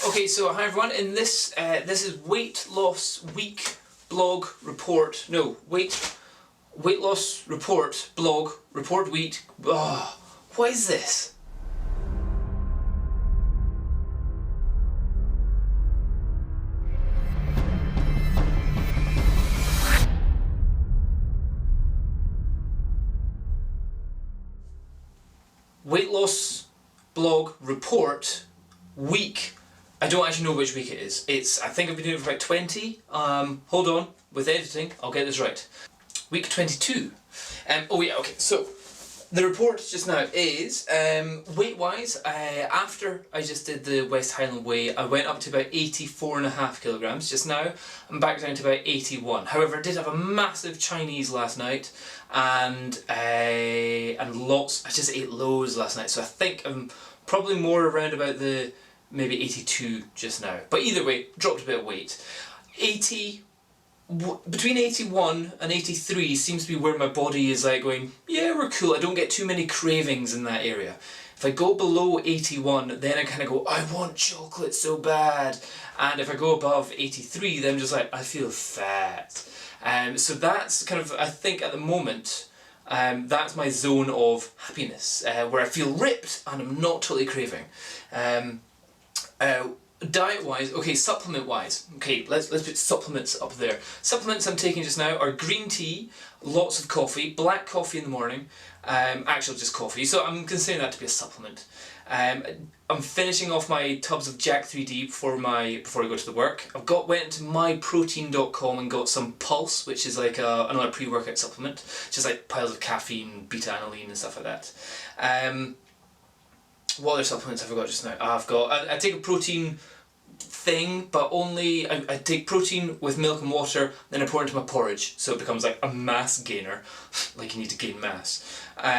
Okay, so hi everyone. In this this is weight loss week blog report. No, weight loss report blog report week. Oh, what is this? Weight loss blog report week. I don't actually know which week it is. I think I've been doing it for about 20. Hold on, with editing, I'll get this right. Week 22. Oh yeah, okay, so the report just now is, weight-wise, after I just did the West Highland Way, I went up to about 84.5 kilograms. Just now, I'm back down to about 81. However, I did have a massive Chinese last night, and lots, I just ate loads last night, so I think I'm probably more around about the maybe 82 just now. But either way, dropped a bit of weight. Between 81 and 83 seems to be where my body is like going, yeah, we're cool. I don't get too many cravings in that area. If I go below 81, then I kind of go, I want chocolate so bad. And if I go above 83, then I'm just like, I feel fat. So that's kind of, I think at the moment, that's my zone of happiness, where I feel ripped and I'm not totally craving. Diet-wise, okay, supplement-wise, okay, let's put supplements up there. Supplements I'm taking just now are green tea, lots of coffee, black coffee in the morning, actually just coffee, so I'm considering that to be a supplement. I'm finishing off my tubs of Jack 3D before I go to the work. Went into myprotein.com and got some Pulse, which is like another pre-workout supplement, just like piles of caffeine, beta-alanine and stuff like that. What other supplements have I got just now? I take a protein thing, but only, I take protein with milk and water, then I pour it into my porridge, so it becomes like a mass gainer, like you need to gain mass. But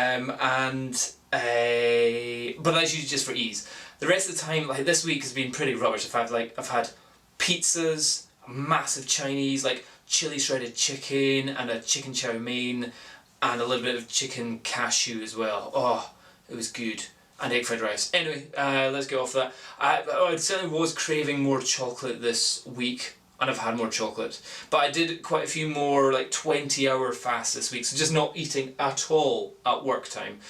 that's usually just for ease. The rest of the time, like this week has been pretty rubbish. I've had pizzas, a massive Chinese, like chili shredded chicken, and a chicken chow mein, and a little bit of chicken cashew as well. Oh, it was good. And egg fried rice. Anyway, let's get off that. I certainly was craving more chocolate this week, and I've had more chocolate. But I did quite a few more like 20-hour fasts this week, so just not eating at all at work time.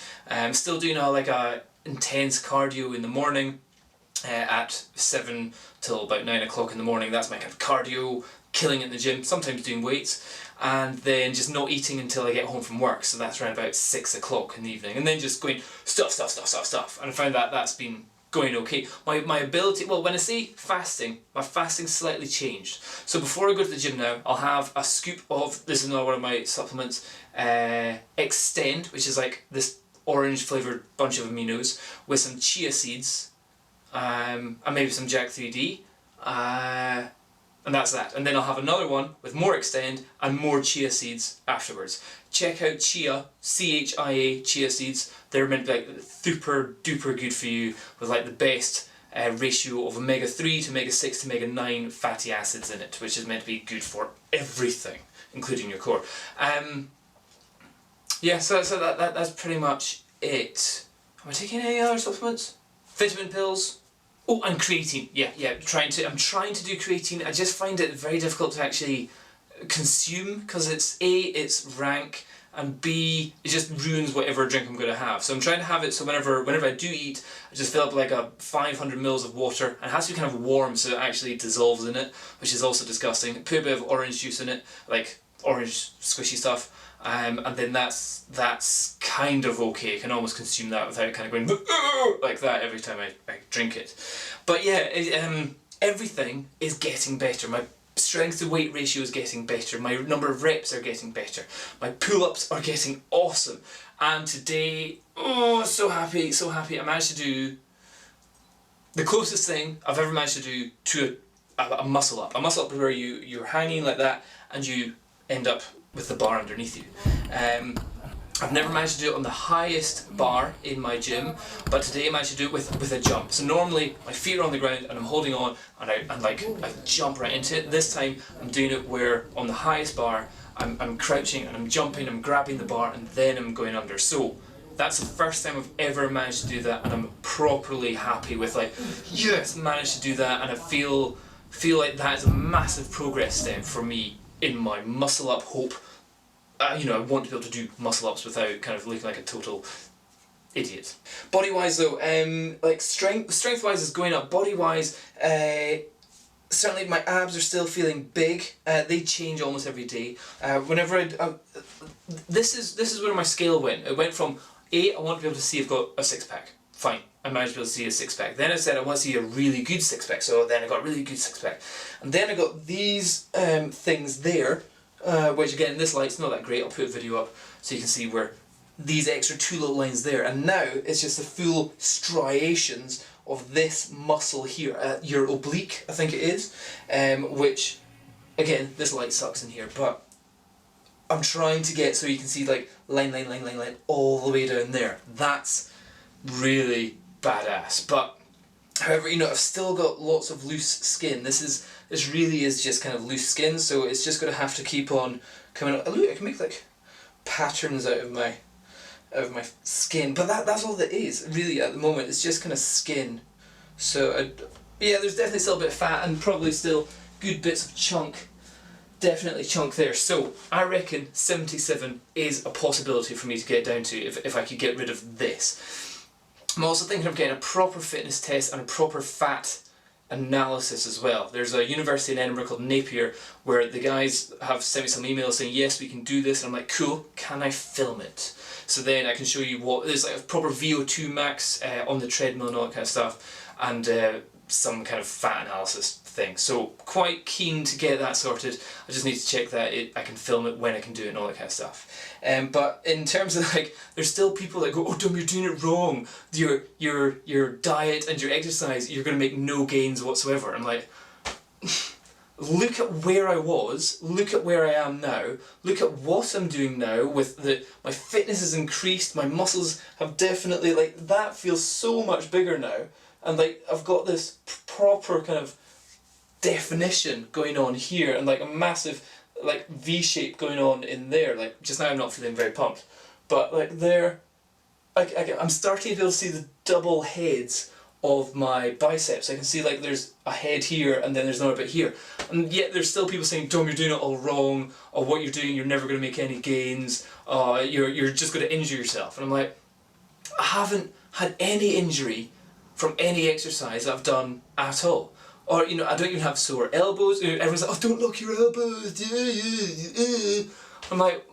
Still doing a intense cardio in the morning at 7 till about 9 o'clock in the morning. That's my kind of cardio, killing it in the gym, sometimes doing weights. And then just not eating until I get home from work, so that's around about 6 o'clock in the evening, and then just going stuff, and I found that that's been going okay. My ability, well, when I say fasting, my fasting slightly changed. So before I go to the gym now, I'll have a scoop of, this is another one of my supplements, Extend, which is like this orange flavoured bunch of aminos, with some chia seeds, and maybe some Jack 3D, and that's that. And then I'll have another one with more Extend and more chia seeds afterwards. Check out chia, C-H-I-A, chia seeds. They're meant to be like super duper good for you, with like the best ratio of omega-3 to omega-6 to omega-9 fatty acids in it, which is meant to be good for everything, including your core. Yeah, so that's pretty much it. Am I taking any other supplements? Vitamin pills. Oh, and creatine. Yeah. I'm trying to do creatine. I just find it very difficult to actually consume, because it's rank, and B, it just ruins whatever drink I'm going to have. So I'm trying to have it so whenever I do eat, I just fill up like a 500 mils of water, and it has to be kind of warm so it actually dissolves in it, which is also disgusting. Put a bit of orange juice in it, like orange squishy stuff. And then that's kind of okay. I can almost consume that without kind of going like that every time I drink it. But yeah, everything is getting better. My strength to weight ratio is getting better. My number of reps are getting better. My pull-ups are getting awesome. And today, oh, so happy. I managed to do the closest thing I've ever managed to do to a muscle up. A muscle up where you're hanging like that and you end up with the bar underneath you. I've never managed to do it on the highest bar in my gym, but today I managed to do it with a jump. So normally my feet are on the ground and I'm holding on, and I jump right into it. This time I'm doing it where on the highest bar I'm crouching and I'm jumping, I'm grabbing the bar, and then I'm going under. So That's the first time I've ever managed to do that, and I'm properly happy with like, yes, managed to do that, and I feel like that is a massive progress step for me in my muscle up hope. You know, I want to be able to do muscle ups without kind of looking like a total idiot. Body wise though, like strength wise is going up. Body wise, certainly my abs are still feeling big. They change almost every day. Whenever this is where my scale went. It went from I want to be able to see I've got a six-pack. Fine, I managed to be able to see a six-pack. Then I said I want to see a really good six-pack, so then I got a really good six-pack. And then I got these things there, which again, this light's not that great. I'll put a video up so you can see where these extra two little lines there, and now it's just the full striations of this muscle here, your oblique, I think it is, which, again, this light sucks in here, but I'm trying to get so you can see like line all the way down there. That's really badass. But however, you know, I've still got lots of loose skin. This really is just kind of loose skin, so it's just going to have to keep on coming out. Look, I can make like patterns out of my skin, but that's all that is really at the moment. It's just kind of skin. So yeah, there's definitely still a bit of fat and probably still good bits of chunk. Definitely chunk there. So I reckon 77 is a possibility for me to get down to if I could get rid of this. I'm also thinking of getting a proper fitness test and a proper fat analysis as well. There's a university in Edinburgh called Napier where the guys have sent me some emails saying yes, we can do this, and I'm like, cool, can I film it? So then I can show you what there's like a proper VO2 max on the treadmill and all that kind of stuff, and some kind of fat analysis thing. So quite keen to get that sorted. I just need to check that I can film it when I can do it and all that kind of stuff. But in terms of like, there's still people that go, oh Dom, you're doing it wrong. Your diet and your exercise, you're going to make no gains whatsoever. I'm like, look at where I was, look at where I am now, look at what I'm doing now with my fitness has increased, my muscles have definitely, like, that feels so much bigger now, and like I've got this proper kind of definition going on here, and like a massive like V shape going on in there. Like just now I'm not feeling very pumped, but like there, I'm starting to be able to see the double heads of my biceps. I can see like there's a head here and then there's another bit here, and yet there's still people saying, Dom, you're doing it all wrong, or what you're doing, you're never going to make any gains, you're just going to injure yourself. And I'm like, I haven't had any injury from any exercise that I've done at all. Or, you know, I don't even have sore elbows. Everyone's like, oh, don't lock your elbows. I'm like,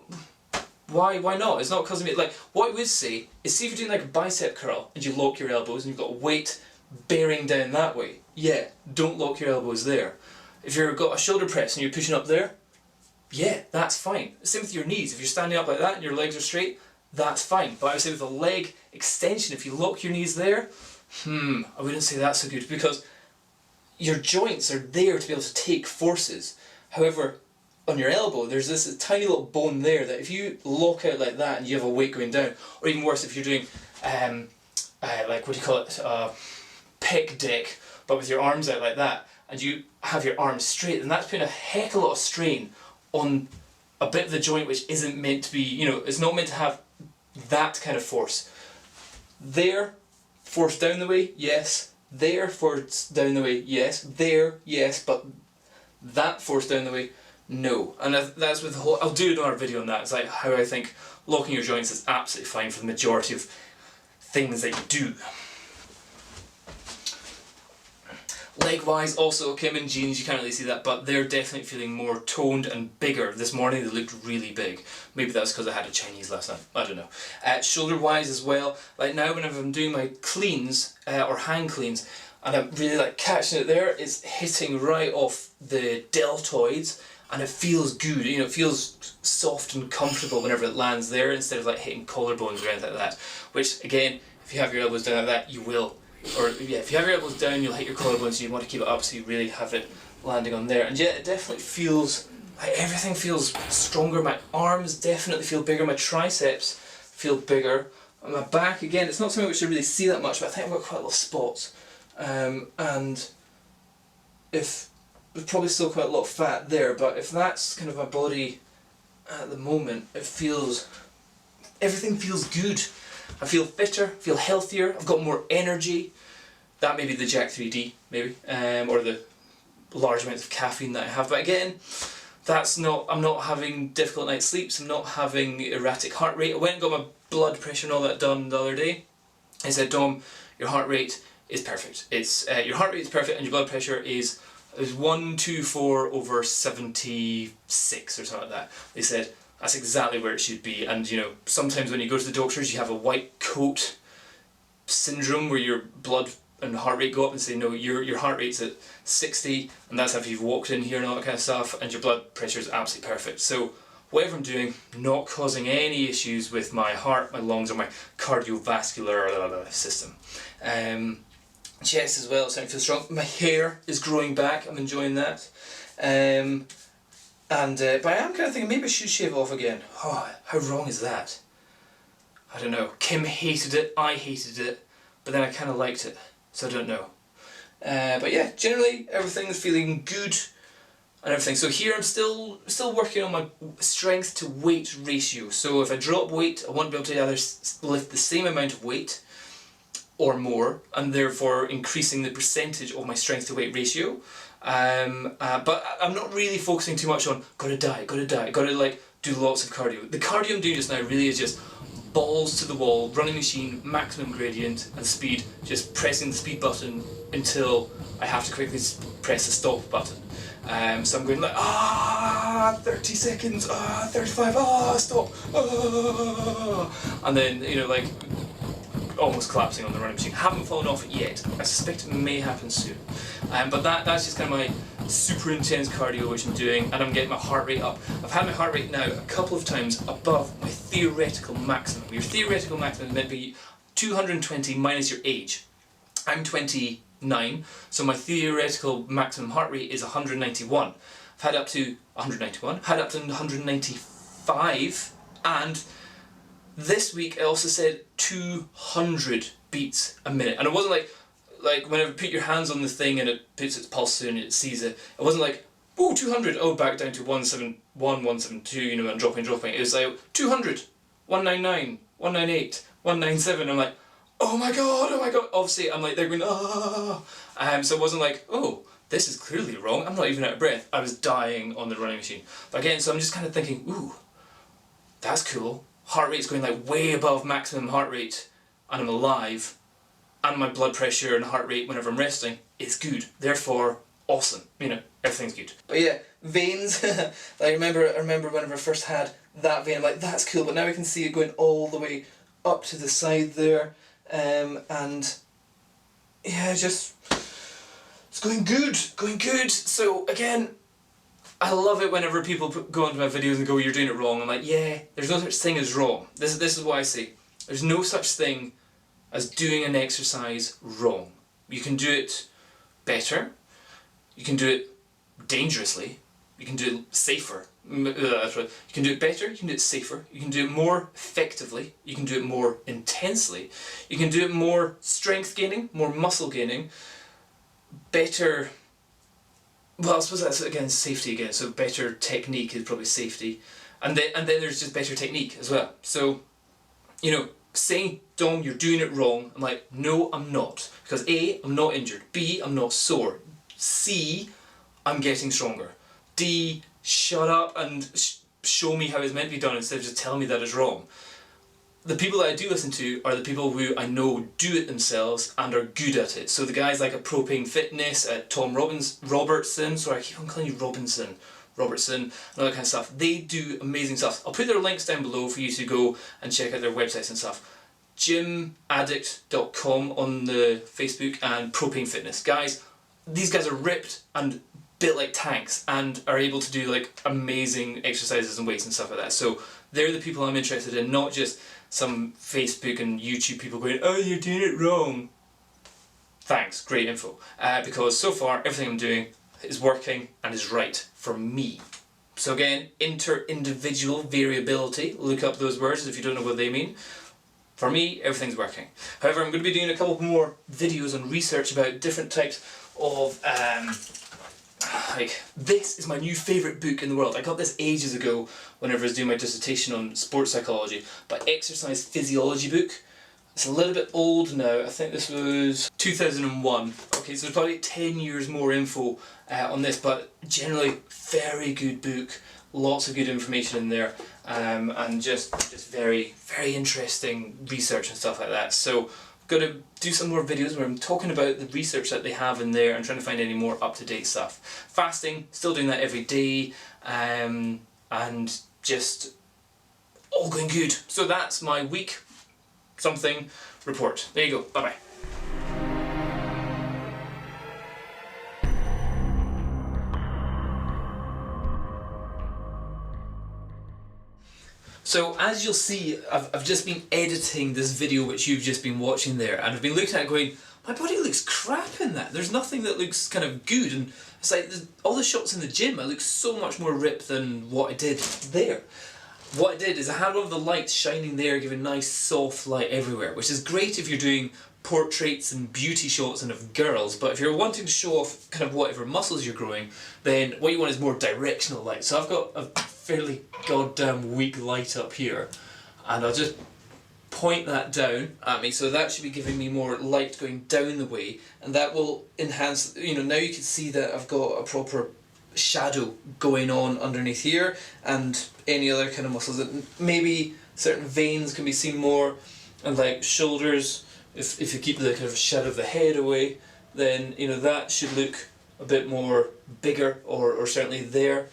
why not? It's not because of me. Like, what I would say is, see if you're doing like a bicep curl and you lock your elbows and you've got weight bearing down that way. Yeah, don't lock your elbows there. If you've got a shoulder press and you're pushing up there, yeah, that's fine. Same with your knees. If you're standing up like that and your legs are straight, that's fine. But I would say with a leg extension, if you lock your knees there, I wouldn't say that's so good, because your joints are there to be able to take forces. However, on your elbow, there's this tiny little bone there that if you lock out like that and you have a weight going down, or even worse, if you're doing, like, what do you call it, pec deck, but with your arms out like that, and you have your arms straight, then that's putting a heck of a lot of strain on a bit of the joint which isn't meant to be, you know, it's not meant to have that kind of force. There, force down the way, yes. There, force down the way, yes. There, yes, but that force down the way, no. And that's with the whole, I'll do another video on that. It's like how I think locking your joints is absolutely fine for the majority of things that you do. Leg-wise, also came in jeans, you can't really see that, but they're definitely feeling more toned and bigger. This morning they looked really big. Maybe that's because I had a Chinese last night, I don't know. Shoulder-wise as well, like now whenever I'm doing my cleans, or hang cleans, and I'm really like catching it there, it's hitting right off the deltoids, and it feels good, you know, it feels soft and comfortable whenever it lands there, instead of like hitting collarbones or anything like that. Which again, if you have your elbows down like that, you will. Or yeah, if you have your elbows down, you'll hit your collarbones, so you want to keep it up so you really have it landing on there. And yeah, it definitely feels, like everything feels stronger. My arms definitely feel bigger, my triceps feel bigger. On my back, again, it's not something which I really see that much, but I think I've got quite a lot of spots. And if there's probably still quite a lot of fat there, but if that's kind of my body at the moment, it feels, everything feels good. I feel fitter, feel healthier, I've got more energy. That may be the Jack 3D, maybe, or the large amounts of caffeine that I have. But again, I'm not having difficult night sleeps, I'm not having erratic heart rate. I went and got my blood pressure and all that done the other day. I said, Dom, your heart rate is perfect. Your heart rate is perfect and your blood pressure is 124/76 or something like that. They said, that's exactly where it should be. And you know, sometimes when you go to the doctors, you have a white coat syndrome where your blood and heart rate go up and say, no, your heart rate's at 60, and that's after you've walked in here and all that kind of stuff, and your blood pressure is absolutely perfect. So whatever I'm doing, not causing any issues with my heart, my lungs, or my cardiovascular system. Chest as well, starting to feel strong. My hair is growing back, I'm enjoying that. But I am kind of thinking maybe I should shave off again. Oh, how wrong is that? I don't know. Kim hated it, I hated it, but then I kind of liked it, so I don't know. But yeah, generally everything's feeling good and everything. So here I'm still working on my strength to weight ratio. So if I drop weight, I want to be able to either lift the same amount of weight or more, and therefore increasing the percentage of my strength to weight ratio. But I'm not really focusing too much on gotta diet, gotta like do lots of cardio. The cardio I'm doing just now really is just balls to the wall, running machine, maximum gradient and speed, just pressing the speed button until I have to quickly press the stop button. So I'm going like, 30 seconds, 35, stop, and then, you know, like almost collapsing on the running machine. Haven't fallen off it yet. I suspect it may happen soon. But that's just kind of my super intense cardio which I'm doing, and I'm getting my heart rate up. I've had my heart rate now a couple of times above my theoretical maximum. Your theoretical maximum is meant to be 220 minus your age. I'm 29, so my theoretical maximum heart rate is 191. I've had up to 191, had up to 195, and this week I also said 200 beats a minute. And it wasn't like whenever you put your hands on the thing and it puts its pulse through and it sees it, it wasn't like, whoa, 200, oh, back down to 171, 172, you know, and dropping. It was like 200, 199, 198, 197. I'm like, oh my god. Obviously, I'm like, they're going, so it wasn't like, oh, this is clearly wrong. I'm not even out of breath. I was dying on the running machine. But again, so I'm just kind of thinking, ooh, that's cool. Heart rate's going like way above maximum heart rate, and I'm alive, and my blood pressure and heart rate whenever I'm resting is good. Therefore, awesome. You know, everything's good. But yeah, veins. I remember whenever I first had that vein, I'm like, that's cool. But now I can see it going all the way up to the side there, and yeah, it's going good. So again, I love it whenever people go onto my videos and go, you're doing it wrong. I'm like, yeah, there's no such thing as wrong. This is what I say. There's no such thing as doing an exercise wrong. You can do it better, you can do it dangerously, you can do it safer. You can do it better, you can do it safer, you can do it more effectively, you can do it more intensely, you can do it more strength gaining, more muscle gaining, better. Well, I suppose that's again safety again, so better technique is probably safety. And then there's just better technique as well. So, you know, saying, Dom, you're doing it wrong, I'm like, no, I'm not. Because A, I'm not injured. B, I'm not sore. C, I'm getting stronger. D, shut up and show me how it's meant to be done instead of just telling me that it's wrong. The people that I do listen to are the people who I know do it themselves and are good at it. So the guys like at Propane Fitness, at Tom Robertson, sorry I keep on calling you Robertson, and all that kind of stuff. They do amazing stuff. I'll put their links down below for you to go and check out their websites and stuff. gymaddict.com on the Facebook and Propane Fitness. Guys, these guys are ripped and built like tanks and are able to do like amazing exercises and weights and stuff like that. So they're the people I'm interested in, not just some Facebook and YouTube people going, oh, you're doing it wrong. Thanks, great info. Because so far everything I'm doing is working and is right for me. So again, inter-individual variability, look up those words if you don't know what they mean. For me, everything's working. However, I'm going to be doing a couple more videos on research about different types of, like, this is my new favourite book in the world. I got this ages ago whenever I was doing my dissertation on sports psychology, but exercise physiology book. It's a little bit old now. I think this was 2001. Okay, so there's probably 10 years more info on this, but generally very good book. Lots of good information in there, and just very, very interesting research and stuff like that. So I'm going to do some more videos where I'm talking about the research that they have in there and trying to find any more up-to-date stuff. Fasting, still doing that every day, and just all going good. So that's my week something report. There you go. Bye bye. So as you'll see, I've just been editing this video which you've just been watching there, and I've been looking at it going, my body looks crap in that. There's nothing that looks kind of good, and it's like all the shots in the gym, I look so much more ripped than what I did there. What I did is I had all of the lights shining there, giving nice soft light everywhere, which is great if you're doing portraits and beauty shots and of girls, but if you're wanting to show off kind of whatever muscles you're growing, then what you want is more directional light. So I've got a fairly goddamn weak light up here, and I'll just point that down at me, so that should be giving me more light going down the way, and that will enhance, you know, now you can see that I've got a proper shadow going on underneath here, and any other kind of muscles that maybe certain veins can be seen more, and like shoulders, if you keep the kind of shadow of the head away, then you know that should look a bit more bigger, or certainly there.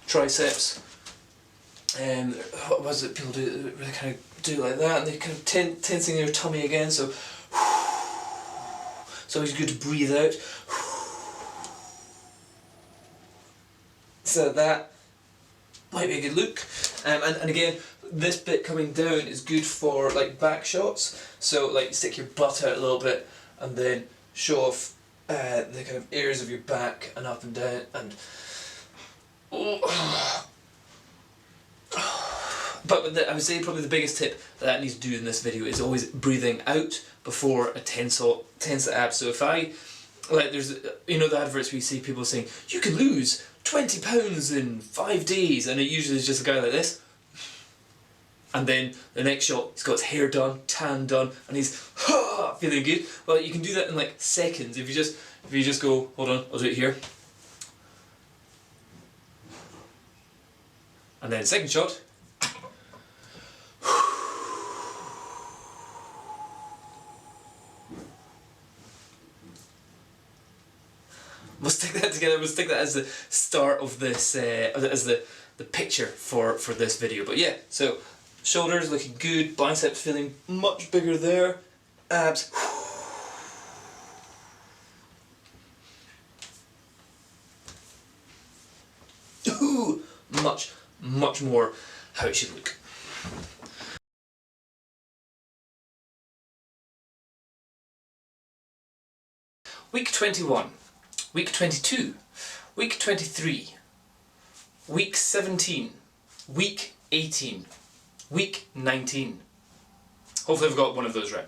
Triceps, what was it people do, they kind of do like that, and they kind of tensing their tummy again, so it's always good to breathe out. So that might be a good look, and again, this bit coming down is good for like back shots, so like stick your butt out a little bit and then show off the kind of areas of your back and up and down, and but I would say probably the biggest tip that needs to do in this video is always breathing out before a tense the abs. So if I, like, there's, you know, the adverts where you see people saying you can lose 20 pounds in 5 days, and it usually is just a guy like this, and then the next shot he's got his hair done, tan done, and he's feeling good. Well, you can do that in like seconds if you just go, hold on, I'll do it here, and then second shot. We'll stick that together, we'll stick that as the start of this, as the picture for this video. But yeah, so shoulders looking good, biceps feeling much bigger there, abs. Ooh, much more how it should look. Week 21. Week 22, week 23, week 17, week 18, week 19. Hopefully I've got one of those right.